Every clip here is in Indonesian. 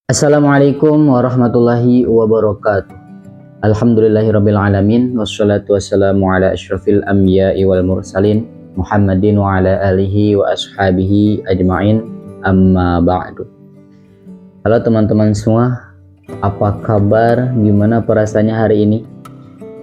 Assalamualaikum warahmatullahi wabarakatuh. Alhamdulillahirabbil alamin wassalatu wassalamu ala asyrafil anbiya'i wal mursalin Muhammadin wa ala alihi wa ashabihi ajmain, amma ba'du. Halo teman-teman semua, apa kabar? Gimana perasaannya hari ini?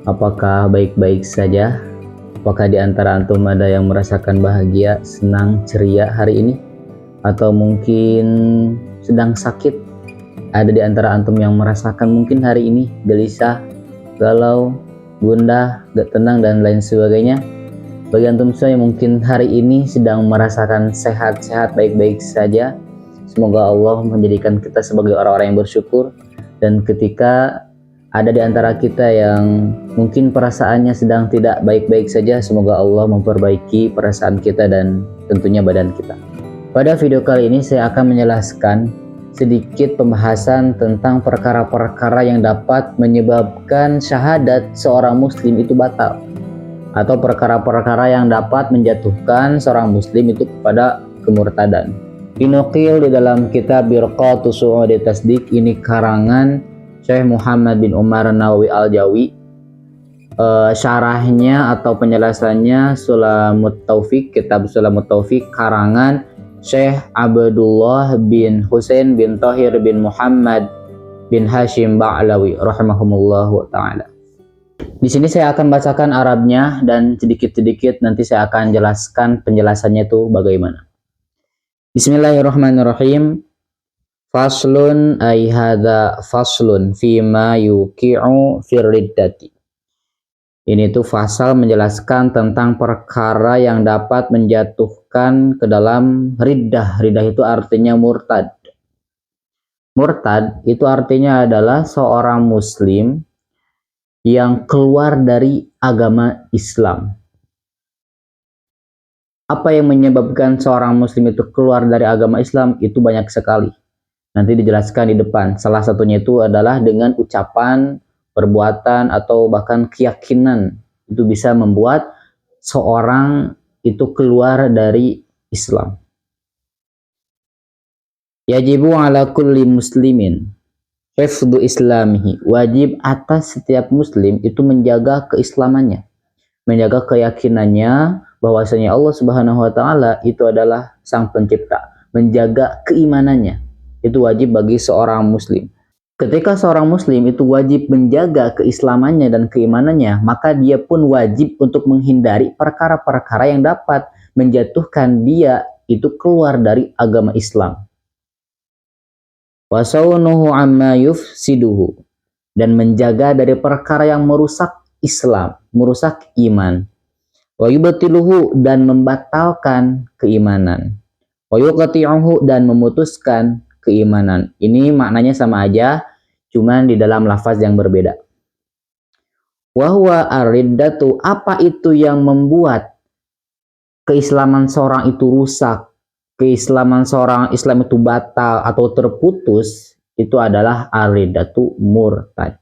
Apakah baik-baik saja? Apakah di antara antum ada yang merasakan bahagia, senang, ceria hari ini? Atau mungkin sedang sakit? Ada di antara antum yang merasakan mungkin hari ini gelisah, galau, gundah, gak tenang, dan lain sebagainya. Bagi antum semua yang mungkin hari ini sedang merasakan sehat-sehat, baik-baik saja, semoga Allah menjadikan kita sebagai orang-orang yang bersyukur. Dan ketika ada di antara kita yang mungkin perasaannya sedang tidak baik-baik saja, semoga Allah memperbaiki perasaan kita dan tentunya badan kita. Pada video kali ini saya akan menjelaskan sedikit pembahasan tentang perkara-perkara yang dapat menyebabkan syahadat seorang muslim itu batal, atau perkara-perkara yang dapat menjatuhkan seorang muslim itu kepada kemurtadan. Dinukil di dalam kitab Birqatus Su'udi Tasdiq, ini karangan Syekh Muhammad bin Umar Nawawi Al-Jawi. Syarahnya atau penjelasannya Sulamut Taufik, kitab Sulamut Taufik karangan Syekh Abdullah bin Husain bin Tahir bin Muhammad bin Hashim Ba'lawi rahimahumullahu ta'ala. Di sini saya akan bacakan Arabnya dan sedikit-sedikit nanti saya akan jelaskan penjelasannya itu bagaimana. Bismillahirrahmanirrahim. Faslun ay hadza faslun fima yuqi'u firriddati. Ini tuh fasal menjelaskan tentang perkara yang dapat menjatuhkan ke dalam riddah. Riddah itu artinya murtad. Murtad itu artinya adalah seorang muslim yang keluar dari agama Islam. Apa yang menyebabkan seorang muslim itu keluar dari agama Islam itu banyak sekali. Nanti dijelaskan di depan. Salah satunya itu adalah dengan ucapan, perbuatan, atau bahkan keyakinan. Itu bisa membuat seorang itu keluar dari Islam. Yajibu ala kulli muslimin hifdzu islamihi. Wajib atas setiap muslim itu menjaga keislamannya, menjaga keyakinannya bahwasanya Allah Subhanahu wa taala itu adalah sang pencipta, menjaga keimanannya. Itu wajib bagi seorang muslim. Ketika seorang muslim itu wajib menjaga keislamannya dan keimanannya, maka dia pun wajib untuk menghindari perkara-perkara yang dapat menjatuhkan dia itu keluar dari agama Islam. Wasaunuhu amma yufsiduhu, dan menjaga dari perkara yang merusak Islam, merusak iman. Wa yubtiluhu, dan membatalkan keimanan. Wa yuqti'uhu, dan memutuskan keimanan. Ini maknanya sama aja, cuman di dalam lafaz yang berbeda. Wahwa ar-riddatu, apa itu yang membuat keislaman seorang itu rusak, keislaman seorang Islam itu batal atau terputus, itu adalah ar-riddatu murtad.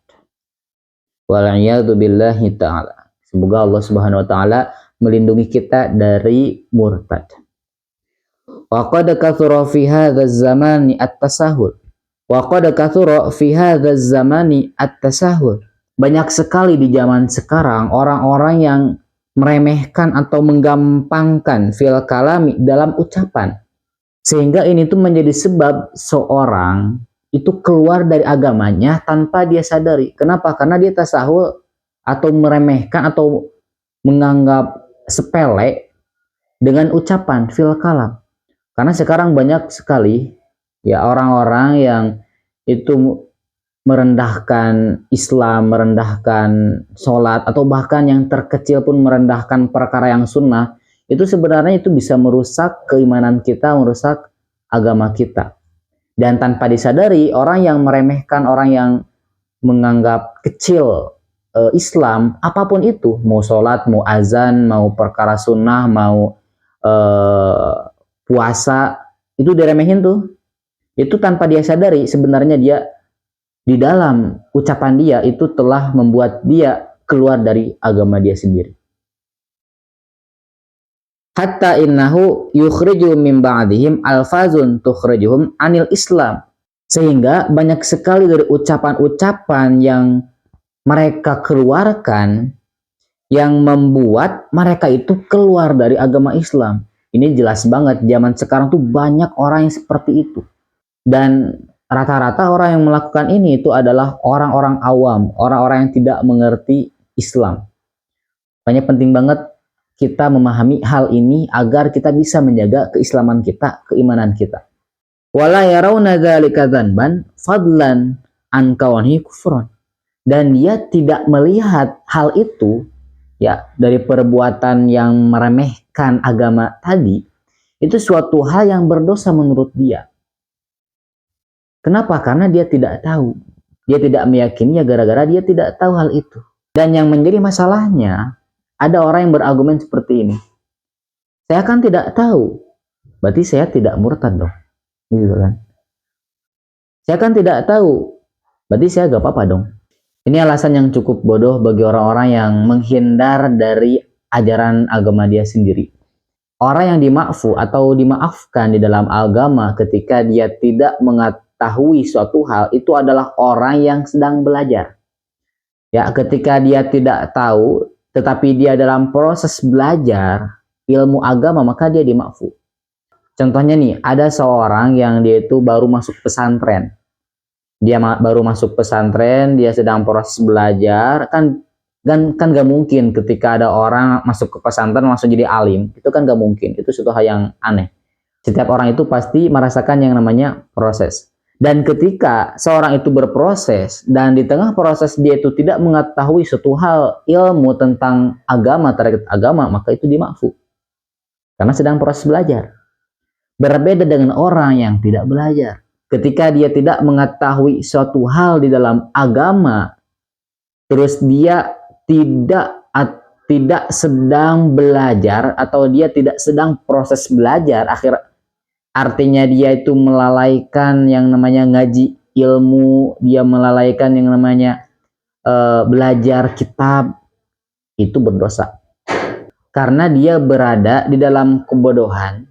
Wal'iyadu billahi ta'ala. Semoga Allah Subhanahu wa taala melindungi kita dari murtad. Wa qad kathura fi hadzal zamani at-tasahhul. Wa qad kathura fi hadzal zamani at-tasahhul. Banyak sekali di zaman sekarang orang-orang yang meremehkan atau menggampangkan fil kalami, dalam ucapan. Sehingga ini tuh menjadi sebab seorang itu keluar dari agamanya tanpa dia sadari. Kenapa? Karena dia tasahul atau meremehkan atau menganggap sepele dengan ucapan fil kalam. Karena sekarang banyak sekali ya orang-orang yang itu merendahkan Islam, merendahkan sholat, atau bahkan yang terkecil pun merendahkan perkara yang sunnah. Itu sebenarnya itu bisa merusak keimanan kita, merusak agama kita. Dan tanpa disadari, orang yang meremehkan, orang yang menganggap kecil Islam, apapun itu, mau sholat, mau azan, mau perkara sunnah, mau puasa, itu diremehin tuh. Itu tanpa dia sadari, sebenarnya dia di dalam ucapan dia itu telah membuat dia keluar dari agama dia sendiri. Hatta innahu yukhriju min ba'dihim alfazun tukhrijuhum anil Islam. Sehingga banyak sekali dari ucapan-ucapan yang mereka keluarkan yang membuat mereka itu keluar dari agama Islam. Ini jelas banget, zaman sekarang tuh banyak orang yang seperti itu. Dan rata-rata orang yang melakukan ini itu adalah orang-orang awam, orang-orang yang tidak mengerti Islam. Makanya penting banget kita memahami hal ini agar kita bisa menjaga keislaman kita, keimanan kita. Wala yarawna dzalika dzanban fadlan an kawanihi kufran. Dan dia tidak melihat hal itu ya dari perbuatan yang meremehkan agama tadi itu suatu hal yang berdosa menurut dia. Kenapa? Karena dia tidak tahu. Dia tidak meyakini ya gara-gara dia tidak tahu hal itu. Dan yang menjadi masalahnya ada orang yang berargumen seperti ini. Saya kan tidak tahu. Berarti saya tidak murtad dong. Gitu kan. Saya kan tidak tahu. Berarti saya gak apa-apa dong. Ini alasan yang cukup bodoh bagi orang-orang yang menghindar dari ajaran agama dia sendiri. Orang yang dimaafkan atau dimaafkan di dalam agama ketika dia tidak mengetahui suatu hal itu adalah orang yang sedang belajar. Ya, ketika dia tidak tahu tetapi dia dalam proses belajar ilmu agama maka dia dimaafkan. Contohnya nih, ada seorang yang dia itu baru masuk pesantren. Dia baru masuk pesantren, dia sedang proses belajar, kan gak mungkin ketika ada orang masuk ke pesantren langsung jadi alim. Itu kan gak mungkin, itu suatu hal yang aneh. Setiap orang itu pasti merasakan yang namanya proses. Dan ketika seorang itu berproses dan di tengah proses dia itu tidak mengetahui suatu hal ilmu tentang agama, terkait agama, maka itu dimaafkan. Karena sedang proses belajar. Berbeda dengan orang yang tidak belajar. Ketika dia tidak mengetahui suatu hal di dalam agama, terus dia tidak sedang belajar atau dia tidak sedang proses belajar, artinya dia itu melalaikan yang namanya ngaji ilmu, dia melalaikan yang namanya belajar kitab, itu berdosa. Karena dia berada di dalam kebodohan.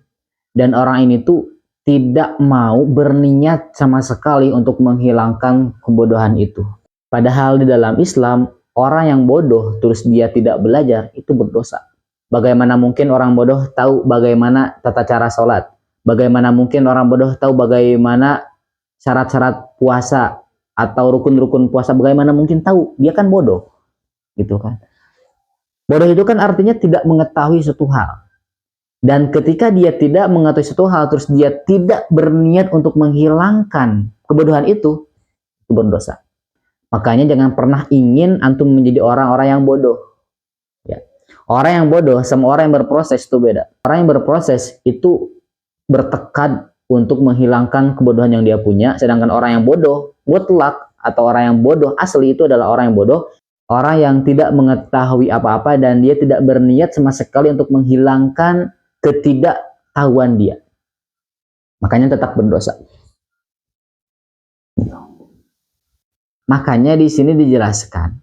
Dan orang ini tuh tidak mau berniat sama sekali untuk menghilangkan kebodohan itu. Padahal di dalam Islam, orang yang bodoh terus dia tidak belajar, itu berdosa. Bagaimana mungkin orang bodoh tahu bagaimana tata cara sholat? Bagaimana mungkin orang bodoh tahu bagaimana syarat-syarat puasa atau rukun-rukun puasa? Bagaimana mungkin tahu? Dia kan bodoh. Gitu kan. Bodoh itu kan artinya tidak mengetahui suatu hal. Dan ketika dia tidak mengetahui suatu hal, terus dia tidak berniat untuk menghilangkan kebodohan itu berdosa. Makanya jangan pernah ingin antum menjadi orang-orang yang bodoh. Ya. Orang yang bodoh sama orang yang berproses itu beda. Orang yang berproses itu bertekad untuk menghilangkan kebodohan yang dia punya, sedangkan orang yang bodoh, mutlak, atau orang yang bodoh asli itu adalah orang yang bodoh, orang yang tidak mengetahui apa-apa dan dia tidak berniat sama sekali untuk menghilangkan ketidaktahuan dia, makanya tetap berdosa. Makanya di sini dijelaskan,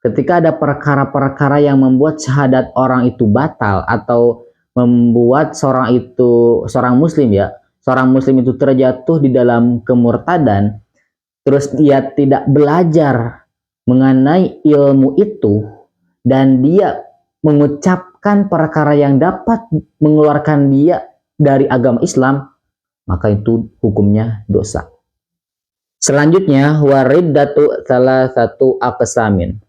ketika ada perkara-perkara yang membuat syahadat orang itu batal atau membuat seorang muslim itu terjatuh di dalam kemurtadan, terus dia tidak belajar mengenai ilmu itu dan dia mengucapkan perkara yang dapat mengeluarkan dia dari agama Islam, maka itu hukumnya dosa. Selanjutnya, wariddatu salah satu aqsamin.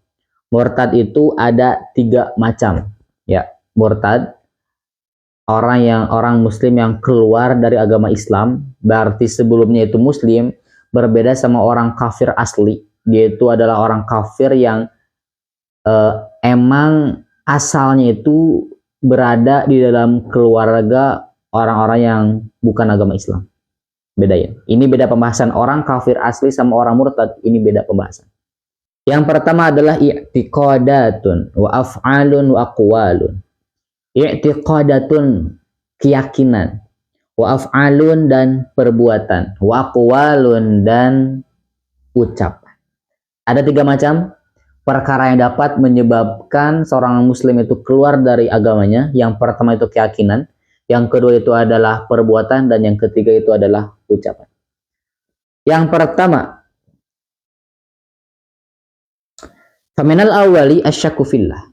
Murtad itu ada 3 macam. Ya, murtad orang muslim yang keluar dari agama Islam, berarti sebelumnya itu muslim, berbeda sama orang kafir asli. Dia itu adalah orang kafir yang emang asalnya itu berada di dalam keluarga orang-orang yang bukan agama Islam. Bedain. Ini beda pembahasan orang kafir asli sama orang murtad. Ini beda pembahasan. Yang pertama adalah i'tiqadatun wa af'alun wa aqwalun. I'tiqadatun keyakinan, wa af'alun dan perbuatan, wa aqwalun dan ucapan. Ada 3 macam perkara yang dapat menyebabkan seorang muslim itu keluar dari agamanya. Yang pertama itu keyakinan, yang kedua itu adalah perbuatan, dan yang ketiga itu adalah ucapan. Yang pertama, faminal awali asyakku fillah.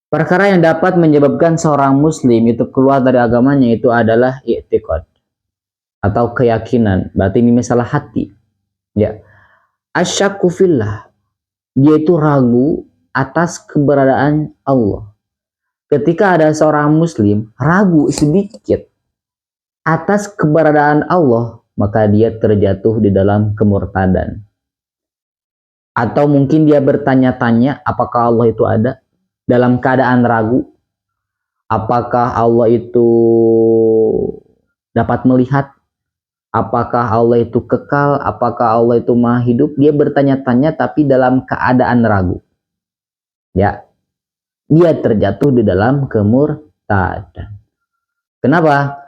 Perkara yang dapat menyebabkan seorang muslim itu keluar dari agamanya itu adalah i'tiqad atau keyakinan. Berarti ini masalah hati. Ya. Asyakku fillah. Dia itu ragu atas keberadaan Allah. Ketika ada seorang muslim ragu sedikit atas keberadaan Allah, maka dia terjatuh di dalam kemurtadan. Atau mungkin dia bertanya-tanya apakah Allah itu ada, dalam keadaan ragu. Apakah Allah itu dapat melihat? Apakah Allah itu kekal? Apakah Allah itu maha hidup? Dia bertanya-tanya tapi dalam keadaan ragu. Ya, dia terjatuh di dalam kemurtadan. Kenapa?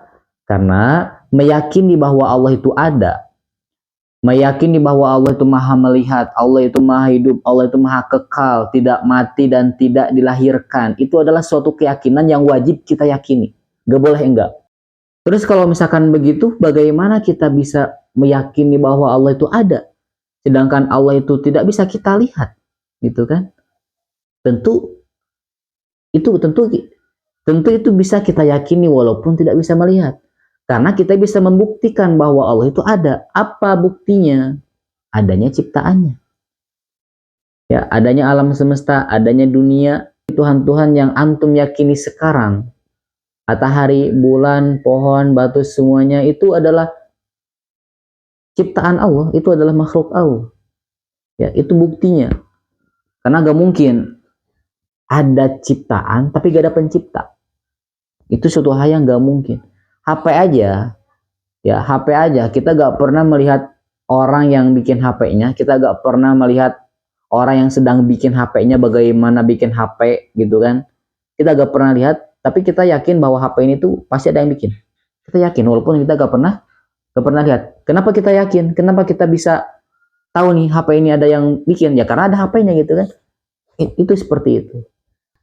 Karena meyakini bahwa Allah itu ada, meyakini bahwa Allah itu maha melihat, Allah itu maha hidup, Allah itu maha kekal, tidak mati dan tidak dilahirkan. Itu adalah suatu keyakinan yang wajib kita yakini. Gak boleh enggak. Terus kalau misalkan begitu, bagaimana kita bisa meyakini bahwa Allah itu ada, sedangkan Allah itu tidak bisa kita lihat, gitu kan? Tentu itu bisa kita yakini walaupun tidak bisa melihat. Karena kita bisa membuktikan bahwa Allah itu ada. Apa buktinya? Adanya ciptaannya. Ya, adanya alam semesta, adanya dunia, Tuhan-Tuhan yang antum yakini sekarang. Matahari, bulan, pohon, batu, semuanya itu adalah ciptaan Allah, itu adalah makhluk Allah. Ya, itu buktinya. Karena gak mungkin ada ciptaan tapi gak ada pencipta. Itu suatu hal yang gak mungkin. HP aja, ya HP aja, kita gak pernah melihat orang yang bikin HP-nya, kita gak pernah melihat orang yang sedang bikin HP-nya bagaimana bikin HP gitu kan. Kita gak pernah lihat, tapi kita yakin bahwa HP ini tuh pasti ada yang bikin. Kita yakin walaupun kita gak pernah lihat. Kenapa kita yakin? Kenapa kita bisa tahu nih HP ini ada yang bikin? Ya karena ada HP-nya gitu kan. Itu seperti itu.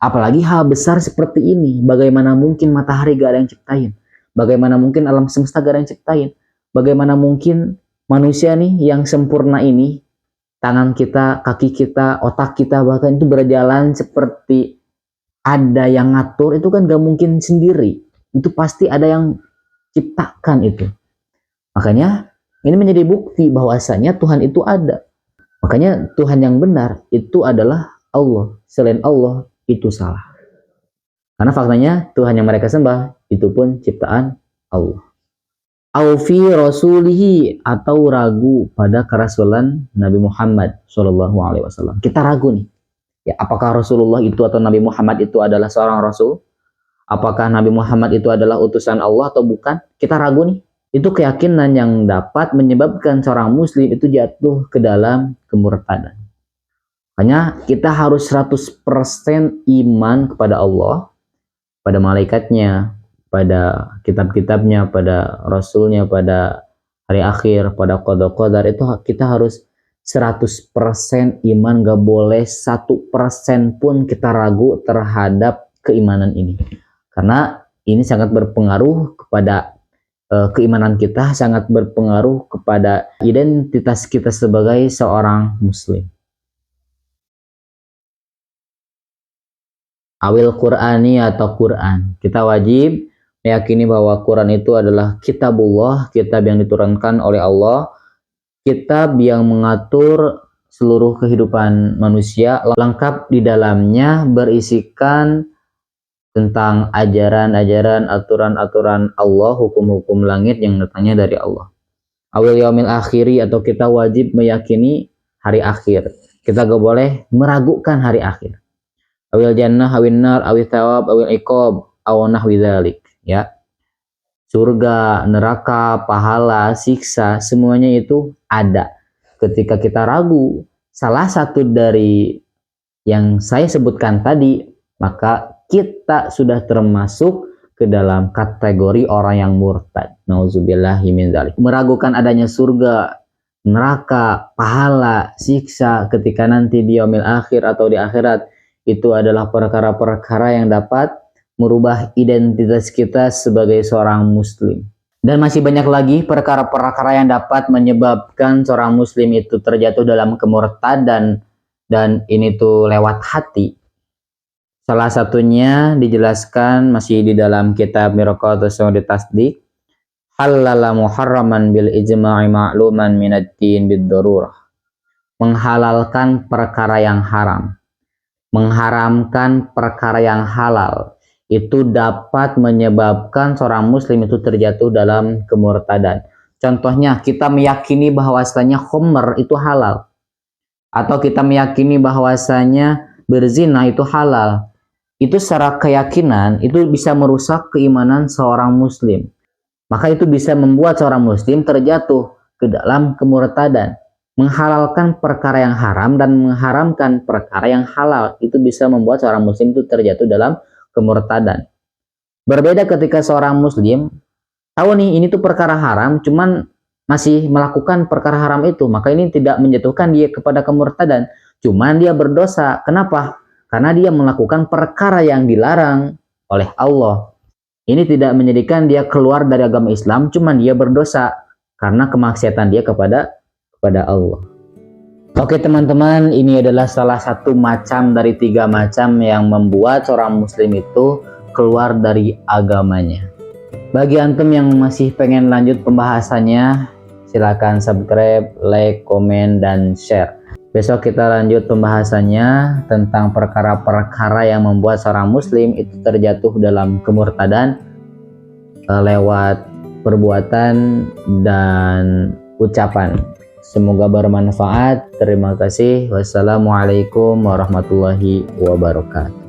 Apalagi hal besar seperti ini, bagaimana mungkin matahari gak ada yang ciptain? Bagaimana mungkin alam semesta gak ada yang ciptain? Bagaimana mungkin manusia nih yang sempurna ini, tangan kita, kaki kita, otak kita bahkan itu berjalan seperti ada yang ngatur, itu kan gak mungkin sendiri. Itu pasti ada yang ciptakan itu. Makanya ini menjadi bukti bahwasanya Tuhan itu ada. Makanya Tuhan yang benar itu adalah Allah. Selain Allah itu salah. Karena faktanya Tuhan yang mereka sembah itu pun ciptaan Allah. Aufi rasulihi, atau ragu pada kerasulan Nabi Muhammad Shallallahu Alaihi Wasallam. Kita ragu nih, ya apakah Rasulullah itu atau Nabi Muhammad itu adalah seorang rasul? Apakah Nabi Muhammad itu adalah utusan Allah atau bukan? Kita ragu nih. Itu keyakinan yang dapat menyebabkan seorang muslim itu jatuh ke dalam kemurtadan. Makanya kita harus 100% iman kepada Allah, pada malaikatnya, pada kitab-kitabnya, pada rasulnya, pada hari akhir, pada qada-qadar. Itu kita harus 100% iman, gak boleh 1% pun kita ragu terhadap keimanan ini. Karena ini sangat berpengaruh kepada keimanan kita, sangat berpengaruh kepada identitas kita sebagai seorang muslim. Awil Qur'ani atau Quran. Kita wajib meyakini bahwa Quran itu adalah kitabullah, kitab yang diturunkan oleh Allah, kitab yang mengatur seluruh kehidupan manusia, lengkap di dalamnya berisikan tentang ajaran-ajaran, aturan-aturan Allah, hukum-hukum langit yang datangnya dari Allah. Awil yaumil akhiri, atau kita wajib meyakini hari akhir. Kita gak boleh meragukan hari akhir. Awil jannah, awil nar, awil thawab, awil iqab, aw nahwi dzalik, ya. Surga, neraka, pahala, siksa, semuanya itu ada. Ketika kita ragu salah satu dari yang saya sebutkan tadi, maka kita sudah termasuk ke dalam kategori orang yang murtad. Nauzubillahi min dzalik. Meragukan adanya surga, neraka, pahala, siksa ketika nanti di yaumil akhir atau di akhirat, itu adalah perkara-perkara yang dapat merubah identitas kita sebagai seorang muslim. Dan masih banyak lagi perkara-perkara yang dapat menyebabkan seorang muslim itu terjatuh dalam kemurtadan, dan ini tuh lewat hati. Salah satunya dijelaskan masih di dalam kitab Mirqatus Sawdi Tasdik, halala muharraman bil ijma'i ma'luman minad din bid darurah. Menghalalkan perkara yang haram, mengharamkan perkara yang halal, itu dapat menyebabkan seorang muslim itu terjatuh dalam kemurtadan. Contohnya, kita meyakini bahwasanya khamr itu halal, atau kita meyakini bahwasanya berzina itu halal. Itu secara keyakinan itu bisa merusak keimanan seorang muslim. Maka itu bisa membuat seorang muslim terjatuh ke dalam kemurtadan. Menghalalkan perkara yang haram dan mengharamkan perkara yang halal, itu bisa membuat seorang muslim itu terjatuh dalam kemurtadan. Berbeda ketika seorang muslim tahu nih ini tuh perkara haram, cuman masih melakukan perkara haram itu, maka ini tidak menjatuhkan dia kepada kemurtadan, cuman dia berdosa. Kenapa? Karena dia melakukan perkara yang dilarang oleh Allah. Ini tidak menjadikan dia keluar dari agama Islam, cuman dia berdosa karena kemaksiatan dia kepada Allah. Oke teman-teman, ini adalah salah satu macam dari 3 macam yang membuat seorang muslim itu keluar dari agamanya. Bagi antum yang masih pengen lanjut pembahasannya, silakan subscribe, like, komen, dan share. Besok kita lanjut pembahasannya tentang perkara-perkara yang membuat seorang muslim itu terjatuh dalam kemurtadan lewat perbuatan dan ucapan. Semoga bermanfaat. Terima kasih. Wassalamualaikum warahmatullahi wabarakatuh.